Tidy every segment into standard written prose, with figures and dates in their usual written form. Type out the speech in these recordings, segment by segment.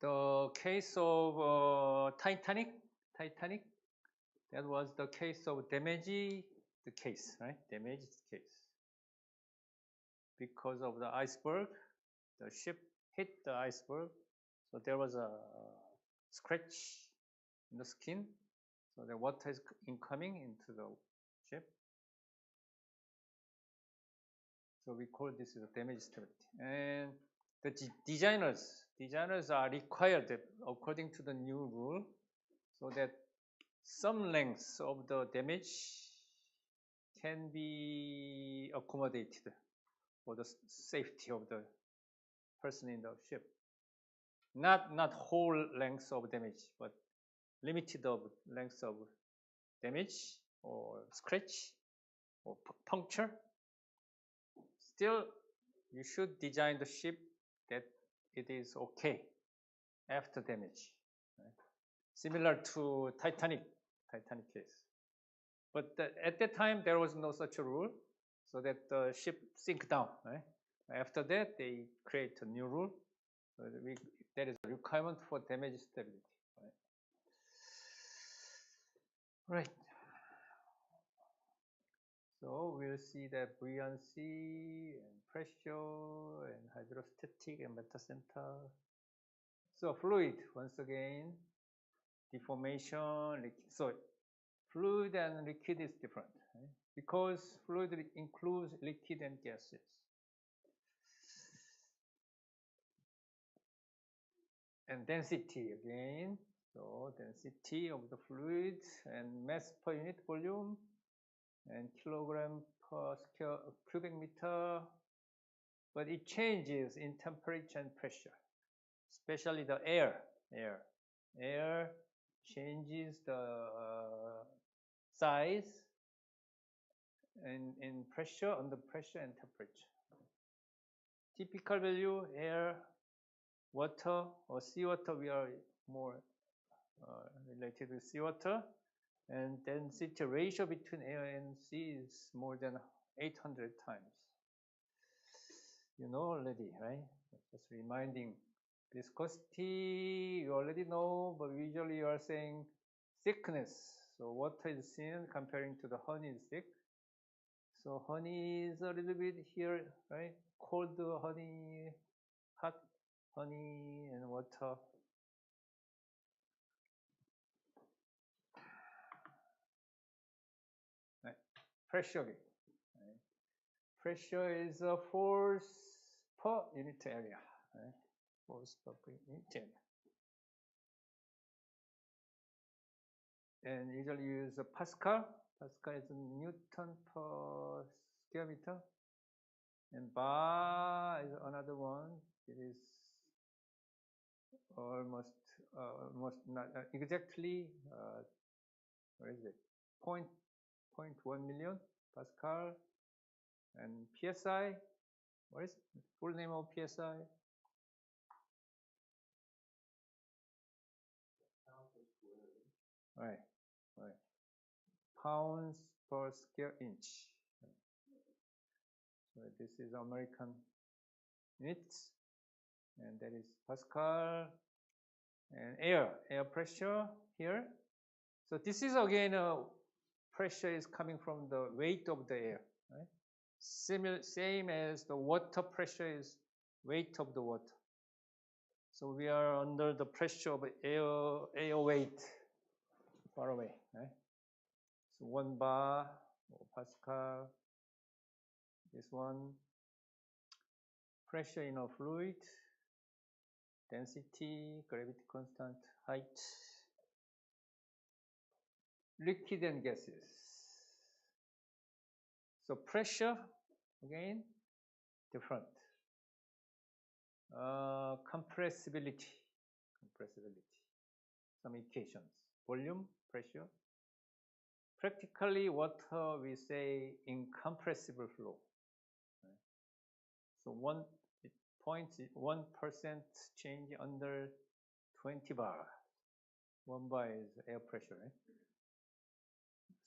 the case of Titanic, that was the case of damage, the case, right? Damaged case. Because of the iceberg, the ship hit the iceberg, so there was a scratch in the skin, so the water is incoming into the ship. So we call this the damage stability. And the designers are required, according to the new rule, so that some lengths of the damage can be accommodated for the safety of the person in the ship. Not whole lengths of damage, but limited of lengths of damage or scratch or puncture. Still, you should design the ship that it is okay after damage. Right? Similar to Titanic case. But at that time, there was no such a rule, so that the ship sink down. Right? After that, they create a new rule. There is a requirement for damage stability. Right. So we'll see that buoyancy and pressure and hydrostatic and metacenter. So fluid, once again, deformation, liquid. So fluid and liquid is different, right? Because fluid includes liquid and gases. And density again. So density of the fluid and mass per unit volume and kilogram per square cubic meter. But it changes in temperature and pressure, especially the air. Air changes the size and in pressure, under pressure and temperature. Typical value, air, water, or seawater, we are more related to seawater. And density ratio between air and sea is more than 800 times. You know already, right? Just reminding. Viscosity, you already know, but usually you are saying thickness. So water is thin comparing to the honey is thick. So honey is a little bit here, right? Cold honey, hot honey, and water. Right. Pressure. Right. Pressure is a force per unit area. Right? Force per unit area. And usually use a Pascal. Pascal is Newton per square meter. And bar is another one. It is almost not exactly, what is it? 0.1 million Pascal. And PSI, what is the full name of PSI? Right. Pounds per square inch. So this is American units, and that is Pascal. And air pressure here. So this is again pressure is coming from the weight of the air, right? Same as the water pressure is weight of the water. So we are under the pressure of air weight far away, right? So 1 bar or Pascal. This one, pressure in a fluid, density, gravity constant, height, liquid and gases. So pressure, again, different. Compressibility, some equations. Volume, pressure. Practically, water we say incompressible flow. Right? So 1% change under 20 bar. 1 bar is air pressure, right?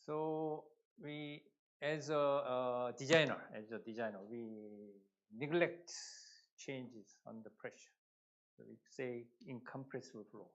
So we, as a designer, we neglect changes under pressure. So we say incompressible flow.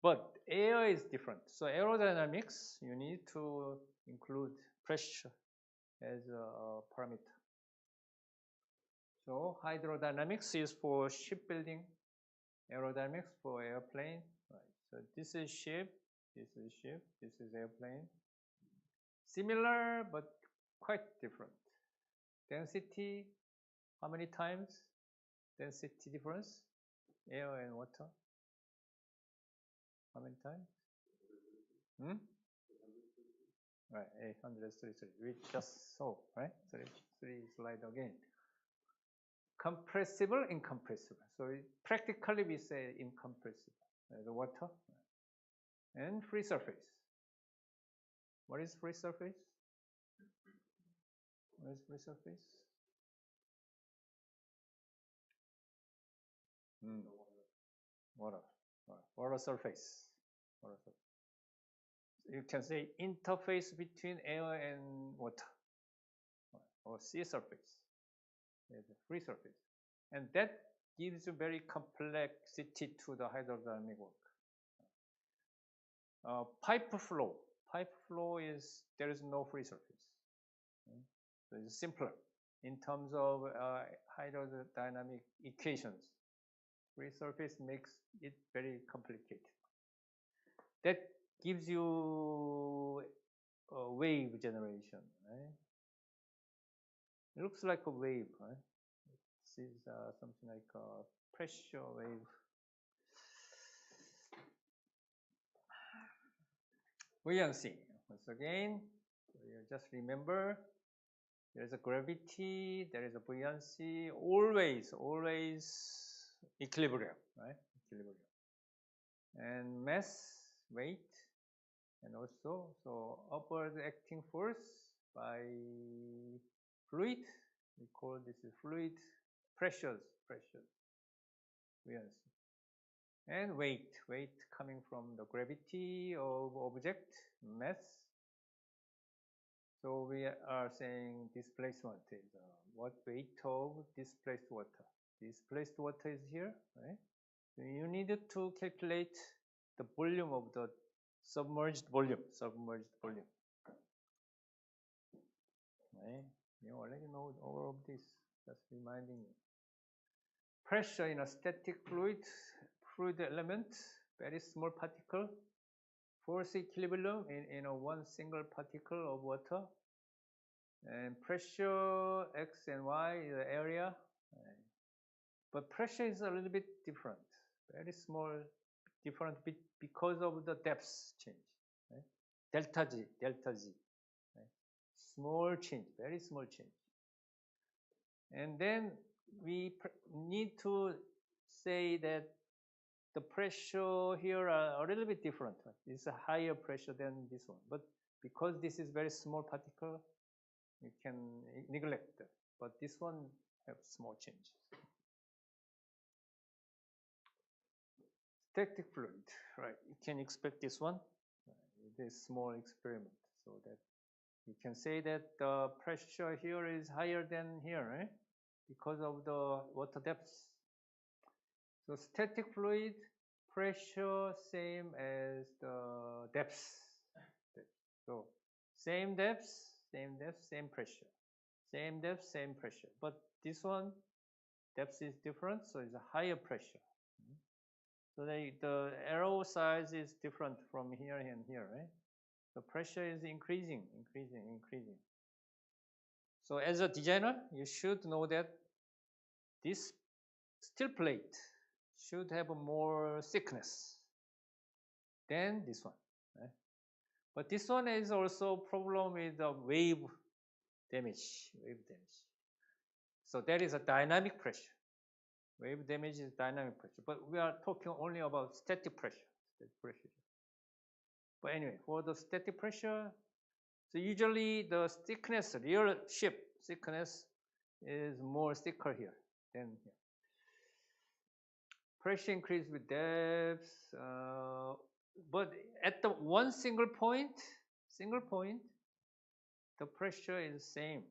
But air is different. So aerodynamics, you need to include pressure as a parameter. So hydrodynamics is for shipbuilding, aerodynamics for airplane. Right. So this is ship, this is ship, this is airplane. Similar but quite different. Density, how many times? Density difference, air and water. How many times? Right, 833. We just saw, right? Three slide again. Compressible, incompressible. So practically we say incompressible. The water and free surface. What is free surface? What is free surface? Water surface. Water surface. You can say interface between air and water, or sea surface. There's a free surface, and that gives you very complexity to the hydrodynamic work. Pipe flow. Pipe flow is there is no free surface, so it's simpler in terms of hydrodynamic equations. Free surface makes it very complicated. That gives you a wave generation, right? It looks like a wave, right? This is something like a pressure wave. Buoyancy. Once again, you just remember there is a gravity, there is a buoyancy, always equilibrium, right? Equilibrium. And mass, weight, and also so upward acting force by fluid. We call this fluid pressures, buoyancy. And weight coming from the gravity of object, mass. So we are saying displacement is what weight of displaced water. Displaced water is here, right? So you need to calculate the volume of the submerged volume. Right? You already know all of this, just reminding you. Pressure in a static fluid element, very small particle, force equilibrium in a one single particle of water, and pressure X and Y is the area, but pressure is a little bit different, very small, different because of the depth change, right? Delta G, right? Small change, very small change. And then we need to say that the pressure here are a little bit different. It's a higher pressure than this one. But because this is very small particle, you can neglect that. But this one has small changes. Static fluid, right? You can expect this one. This small experiment, so that you can say that the pressure here is higher than here, right? Because of the water depth. So static fluid pressure same as the depth. So same depth, same pressure. Same depth, same pressure. But this one, depth is different, so it's a higher pressure. So the arrow size is different from here and here, right? The pressure is increasing. So as a designer, you should know that this steel plate should have more thickness than this one, right? But this one is also problem with the wave damage. So that is a dynamic pressure. Wave damage is dynamic pressure, but we are talking only about static pressure. But anyway, for the static pressure, so usually the thickness, real ship thickness is more thicker here than here. Pressure increase with depth, but at the one single point, the pressure is same.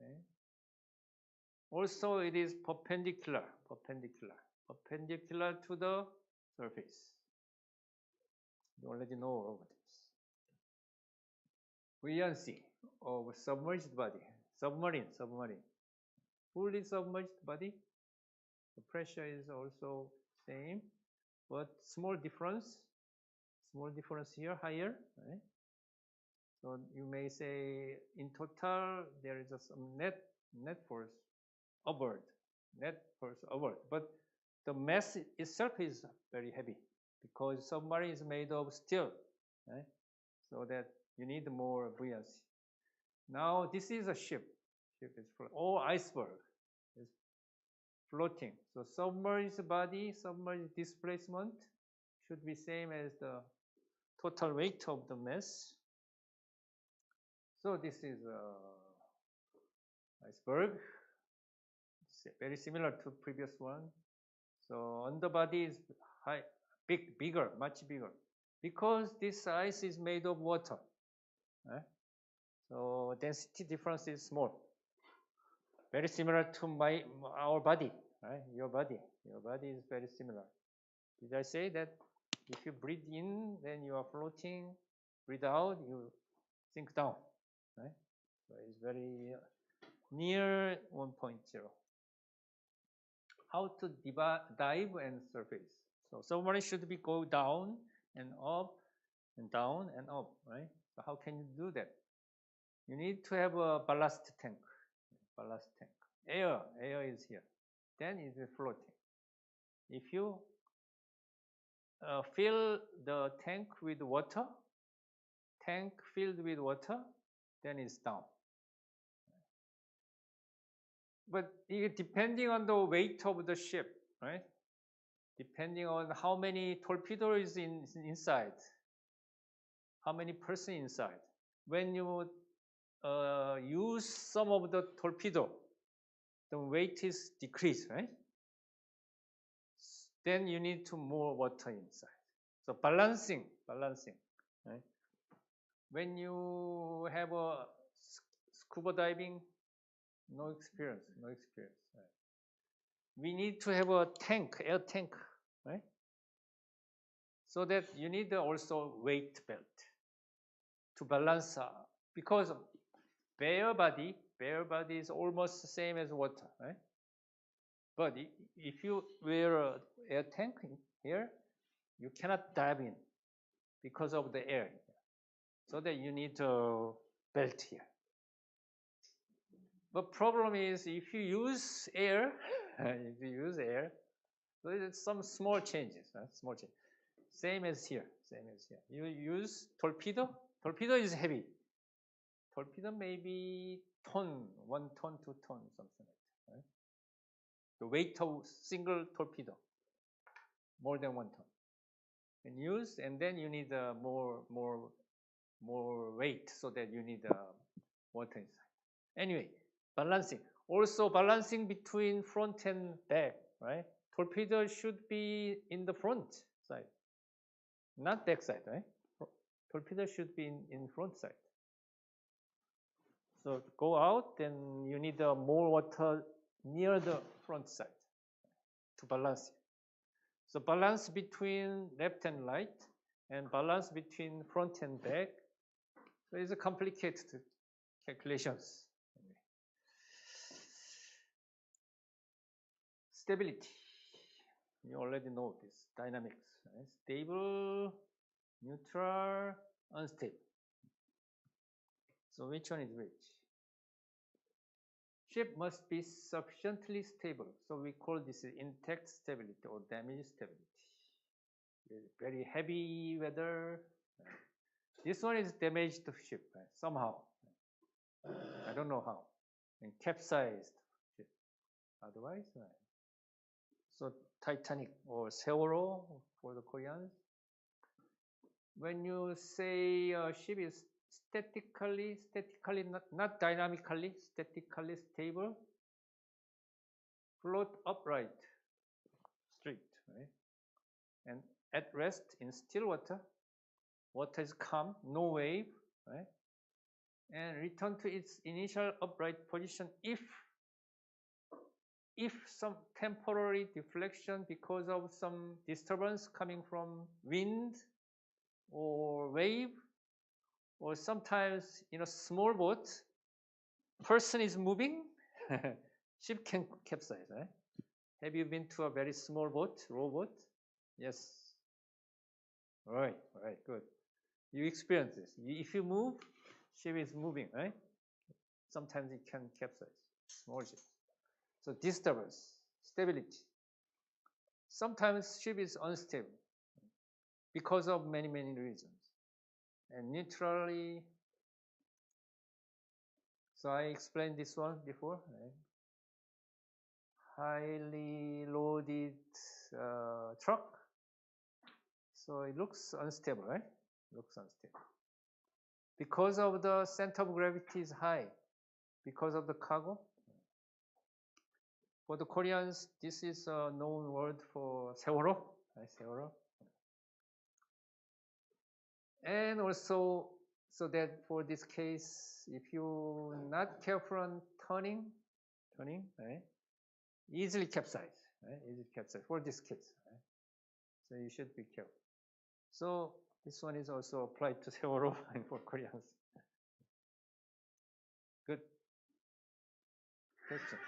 Okay. Also, it is perpendicular. perpendicular to the surface. You already know all of this. Buoyancy of submerged body, submarine. Fully submerged body, the pressure is also same, but small difference here, higher, right? So you may say in total there is some net force upward, but the mass itself is very heavy because submarine is made of steel, right? So that you need more buoyancy. Now this is a ship. Ship is floating. Or iceberg is floating. So submerged body, submerged displacement should be same as the total weight of the mass. So this is iceberg. It's very similar to previous one. So underbody is bigger, much bigger, because this ice is made of water. Right? So density difference is small. Very similar to our body, right? Your body is very similar. Did I say that if you breathe in, then you are floating? Breathe out, you sink down, right? So it's very near 1.0. How to dive and surface? So submarine should be go down and up and down and up, right? So how can you do that? You need to have a ballast tank. Air is here. Then it is floating. If you fill the tank with water, filled with water, then it's down. But depending on the weight of the ship, right? Depending on how many torpedoes is inside, how many person inside. When you use some of the torpedo, the weight is decreased, right? Then you need to more water inside. So balancing, right? When you have a scuba diving, no experience. Right? We need to have a tank, air tank, right? So that you need also weight belt to balance, because bare body is almost the same as water, right? But if you wear an air tank here, you cannot dive in because of the air. So that you need a belt here. But problem is if you use air, so there's some small changes, right? Same as here. You use torpedo. Torpedo is heavy. Torpedo may be 1 ton, 2 ton, something like that. Right? The weight of single torpedo, more than 1 ton. And then you need more weight, so that you need water inside. Anyway, balancing. Also balancing between front and back, right? Torpedo should be in the front side, not back side, right? Torpedo should be in front side. So go out, then you need more water near the front side to balance it. So balance between left and right, and balance between front and back. So it's a complicated calculations. Stability. You already know this dynamics. Right? Stable, neutral, unstable. So which one is which? Ship must be sufficiently stable. So we call this intact stability or damaged stability. Very heavy weather. This one is damaged ship, right? Somehow. I don't know how. And capsized ship. Otherwise, right? So Titanic or Seoul for the Koreans. When you say a ship is statically, not dynamically, statically stable, float upright, straight, right? And at rest in still water, water is calm, no wave, right? And return to its initial upright position if if some temporary deflection because of some disturbance coming from wind or wave, or sometimes in a small boat, person is moving, ship can capsize, right? Have you been to a very small boat, rowboat? Yes. All right, good. You experience this. If you move, ship is moving, right? Sometimes it can capsize, small ship. So disturbance, stability. Sometimes ship is unstable because of many reasons. And neutrally, so I explained this one before, right? Highly loaded truck. So it looks unstable, right? Looks unstable. Because of the center of gravity is high, because of the cargo. For the Koreans, this is a known word for 세월호, right? 세월호. And also, so that for this case, if you're not careful on turning, right? Easily capsize, right? Easily capsize for this case, right? So you should be careful. So this one is also applied to 세월호 and for Koreans. Good question.